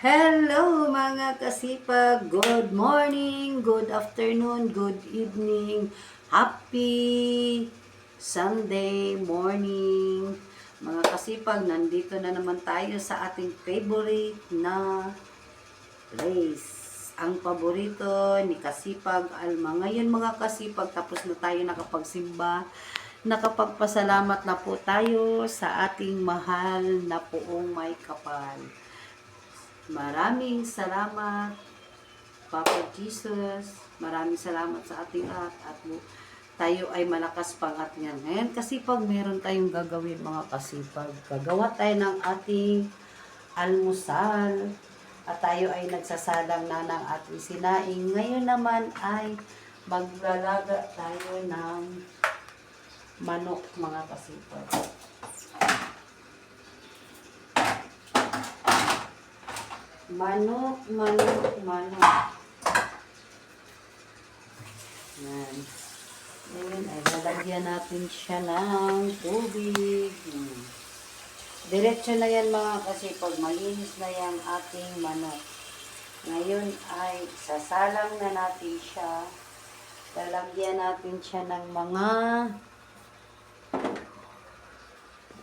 Hello mga kasipag! Good morning, good afternoon, good evening, happy Sunday morning. Mga kasipag, nandito na naman tayo sa ating favorite na place. Ang paborito ni Kasipag Alma. Ngayon mga kasipag, tapos na tayo nakapagsimba. Nakapagpasalamat na po tayo sa ating mahal na Poong May Kapal. Maraming salamat, Papa Jesus. Maraming salamat sa ating lahat at tayo ay malakas pangat niyan. Ngayon kasi pag meron tayong gagawin mga kasipag, gagawa tayo ng ating almusal at tayo ay nagsasalang na ng ating sinaing. Ngayon naman ay maglalaga tayo ng manok mga kasipag. Manok. Yan. Ngayon ay lalagyan natin siya ng tubig. Diretso na yan mga kasipag. Malinis na yan ating manok. Ngayon ay sasalang na natin siya. Lalagyan natin siya ng mga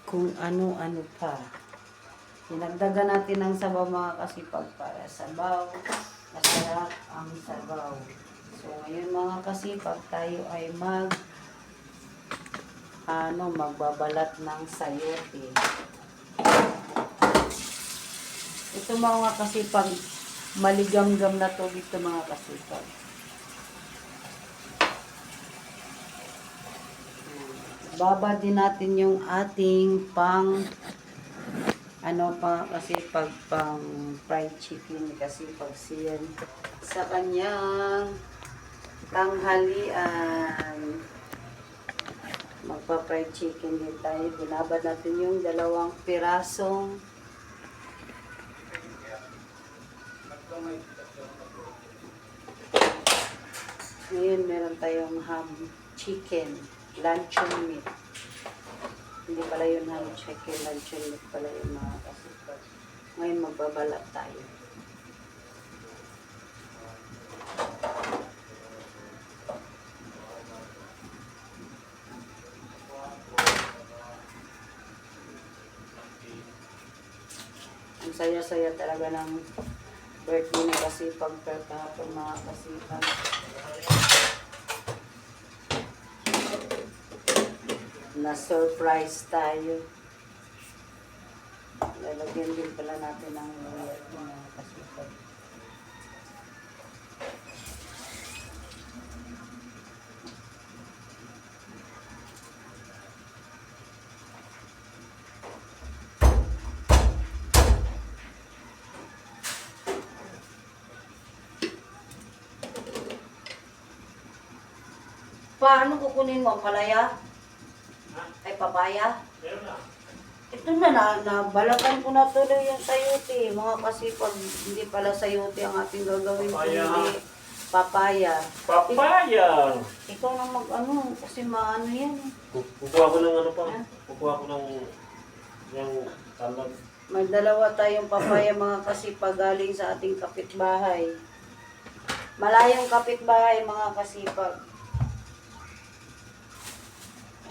kung ano-ano pa. Dinagdagan natin ng sabaw mga kasipag para sabaw. Masarap ang sabaw. So, ngayon mga kasipag, tayo ay magbabalat ng sayote. Ito mga kasipag, maligam-gam na tubig ito mga kasipag. Baba din natin yung ating kasi pang fried chicken kasi pag siyan sa kanyang tanghalian magpa-fried chicken din tayo. Binabad natin yung 2 pirasong ngayon meron tayong ham chicken luncheon meat. Hindi pala yun ham chicken, luncheon meat pala yun mga kasipag. Ngayon magbabalat tayo. Ang saya-saya talaga ng birthday ni Kasipag kahapon mga kasipag. Na-surprise tayo. Lalagyan din pala natin ng mga kasipag. Paano kukunin mo ang palaya? Ay, papaya? Ito nabalatan ko na tuloy yung sayote. Mga kasipag, hindi pala sayote ang ating gagawin. Hindi papaya. Papaya! Ikaw na kasi maano yan. Kukuha ko ng ano pa. Kukuha ko ng yung talag. May 2 tayong papaya mga kasipag galing sa ating kapitbahay. Malayong kapitbahay mga kasipag.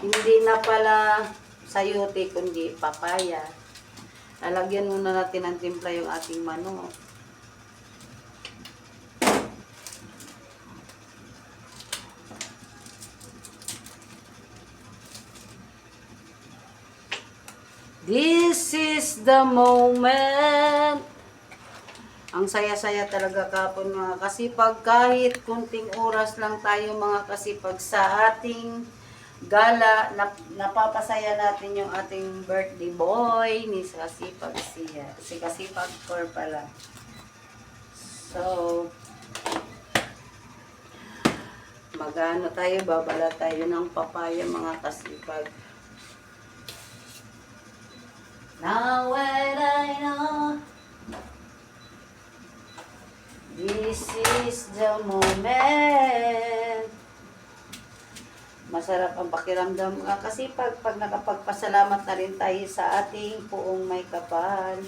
Hindi na pala sayote kundi papaya. Lalagyan muna natin ng timpla yung ating manok. This is the moment. Ang saya-saya talaga kapon mga kasipag. Kahit kunting oras lang tayo mga kasipag sa ating gala, napapasaya natin yung ating birthday boy ni Kasipag siya. Si Kasipag Core pala. So, babala tayo ng papaya mga kasipag. Now when I know this is the moment. Masarap ang pakiramdam kasi pag nakapagpasalamat na rin tayo sa ating Poong May Kapal,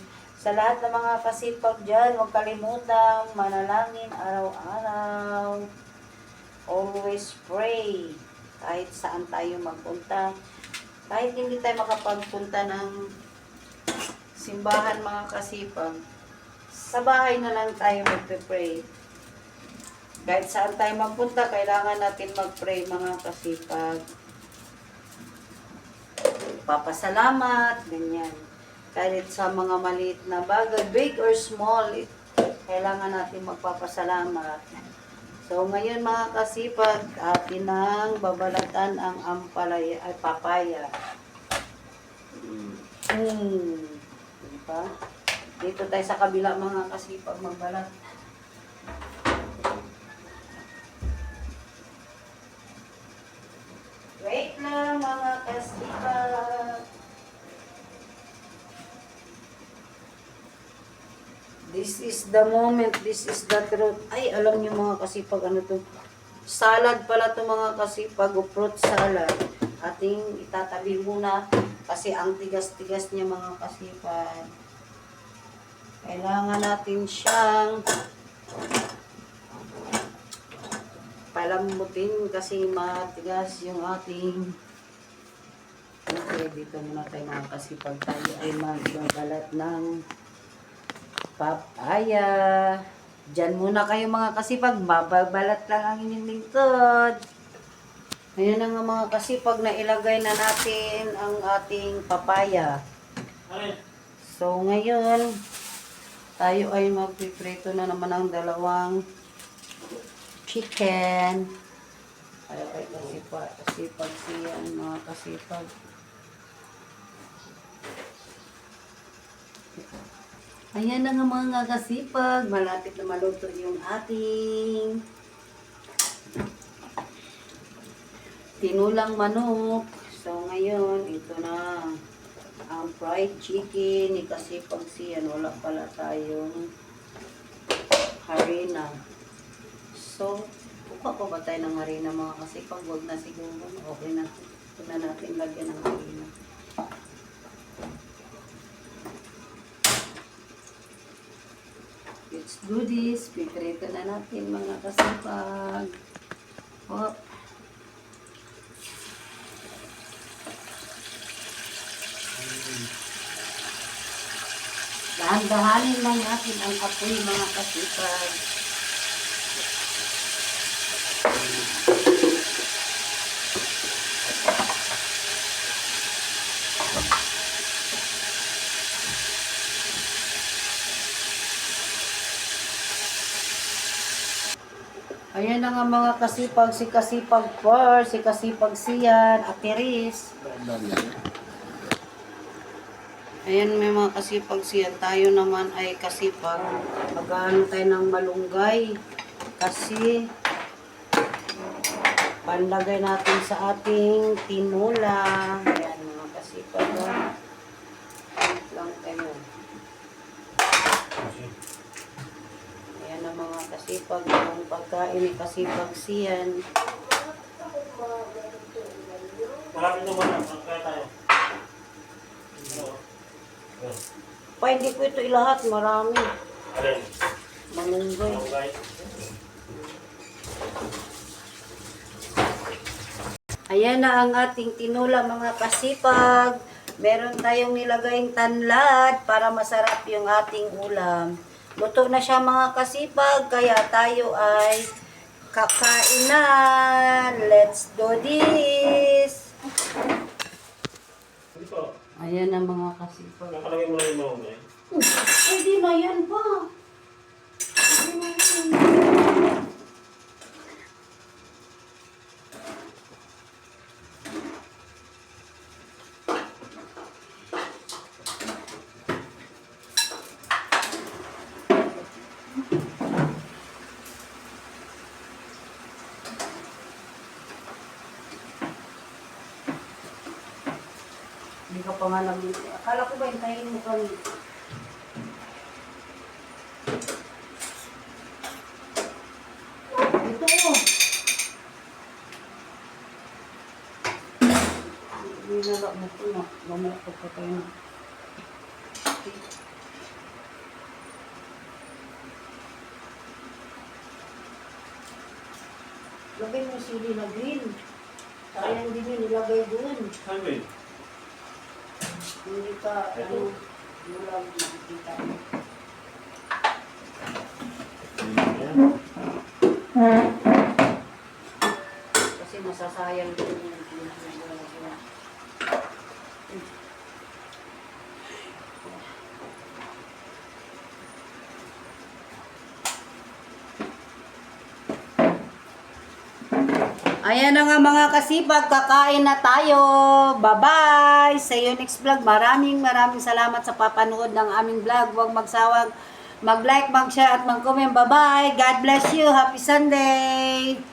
Sa lahat ng mga kasipag dyan, huwag kalimutang manalangin araw-araw. Always pray. Kahit saan tayo magpunta. Kahit hindi tayo makapagpunta ng simbahan mga kasipag, sa bahay na lang tayo magpe-pray. Kahit saan tayo magpunta, kailangan natin mag-pray mga kasipag. Papasalamat, ganyan. Kahit sa mga maliit na bagay, big or small, kailangan natin magpapasalamat. So, ngayon mga kasipag, atin nang babalatan ang ampalaya, ay papaya. Diba? Dito tayo sa kabila mga kasipag magbalat. Wait lang mga kasipag. This is the moment, this is the truth. Ay, alam niyo mga kasipag, ano to? Salad pala to mga kasipag, o fruit salad. Ating itatabi muna kasi ang tigas-tigas niya mga kasipag. Kailangan natin siyang palambutin kasi matigas yung ating. Okay, dito muna tayo mga kasipag. Tayo ay magbabalat ng papaya. Diyan muna kayo mga kasipag. Bababalat lang ang inyong lingkod. Ayan na nga mga kasipag na ilagay na natin ang ating papaya. So ngayon, tayo ay magpiprito na naman ng dalawang chicken. Tayo ay kasipag siyan mga kasipag. Ayan na nga mga kasipag, malapit na maluto yung ating tinulang manok. So ngayon, ito na ang fried chicken ni kasipag siyan. Wala pala tayong harina. So, kuha pa ba tayo ng harina mga kasipag? Huwag na siguro. Okay na. Ito na natin lagyan ng harina. Let's do this. Piprito na natin mga kasipag. Hop. Dahan-dahanin lang natin ang apoy mga kasipag. Ayan na nga mga kasipag, si kasipag Por, si kasipag Sian, Ate Riz. Ayan may mga kasipag Sian, tayo naman ay kasipag. Mag-ano tayo ng malunggay. Kasi panlagay natin sa ating tinula. Ayan mga kasipag. Wait lang tayo. Ayan na mga kasipag, ang pagkain ni kasipag Sian. Maraming naman ang kaya tayo. Pwede ko ito ilahat, marami. Alin? Malunggay. Okay. Ayan na ang ating tinula mga kasipag. Meron tayong nilagayng tanlad para masarap yung ating ulam. Luto na siya mga kasipag, kaya tayo ay kakain na. Let's do this. Dito. Ayan na mga kasipag. Nakalagay mo na yung mga eh. Pwede na yan pa. Pwede na yan. Hindi ka pa nga namin. Akala ko ba hintayin mo kami? Ito oh. Binala mo ko na. Mamaya ko pa tayo na. Lagay mo sili na green. Sayang din yun, ilagay doon. Sabi, Hindi ka, Ito. bulag makikita. ayan. Kasi masasayang din yung ginagawa. Ayan na nga mga kasipag, kakain na tayo. Bye-bye! Sa iyo next vlog. Maraming salamat sa papanood ng aming vlog. Huwag magsawang mag-like, mag-share at mag-comment. Bye-bye! God bless you! Happy Sunday!